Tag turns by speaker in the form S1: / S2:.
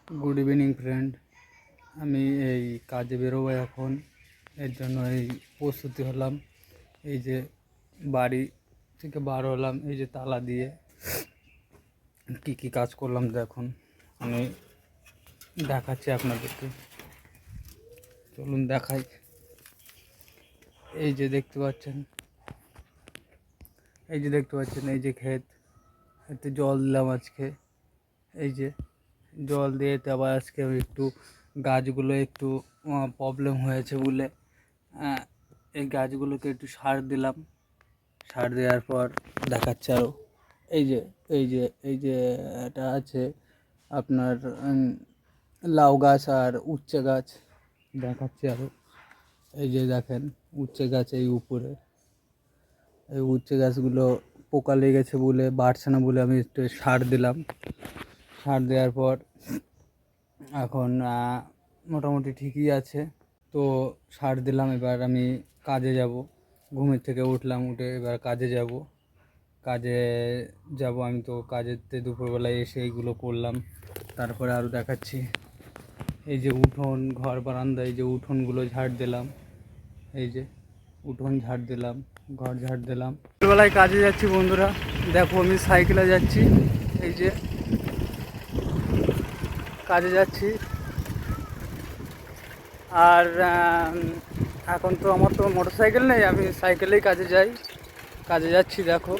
S1: Good evening friend. আমি এই কাজে বেরোবো এখন, এর জন্য এই প্রস্তুতি হলাম। এই যে বাড়ি থেকে বার হলাম, এই যে তালা দিয়ে কি কি কাজ করলাম দেখুন, আমি দেখাচ্ছি আপনাদেরকে। চলুন দেখাই। এই যে দেখতে পাচ্ছেন, এই যে ক্ষেত, এতে জল দিলাম আজকে। এই যে জল দিয়ে আবার আজকে আমি একটু গাছগুলো একটু প্রবলেম হয়েছে বলে এই গাছগুলোকে একটু সার দিলাম। সার দেওয়ার পর দেখাচ্ছে আরও। এই যে এটা আছে আপনার লাউ গাছ আর উচ্ছে গাছ, দেখাচ্ছে আরও। এই যে দেখেন উচ্ছে গাছ, এই উপরে এই উচ্ছে গাছগুলো পোকা লেগেছে বলে, বাড়ছে না বলে আমি একটু সার দিলাম। সার দেওয়ার পর এখন মোটামুটি ঠিকই আছে। তো সার দিলাম, এবার আমি কাজে যাব। ঘুমের থেকে উঠলাম, উঠে এবার কাজে যাব। আমি তো কাজেতে দুপুরবেলায় এসে এইগুলো করলাম। তারপরে আরও দেখাচ্ছি। এই যে উঠোন, ঘর বারান্দা, এই যে উঠোনগুলো ঝাড় দিলাম। এই যে উঠোন ঝাড় দিলাম, ঘর ঝাড় দিলাম। সকালবেলায় কাজে যাচ্ছি বন্ধুরা, দেখো আমি সাইকেলে যাচ্ছি। এই যে কাজে যাচ্ছি। আর এখন তো আমার তো মোটর সাইকেল নেই, আমি সাইকেলেই কাজে যাচ্ছি। দেখো।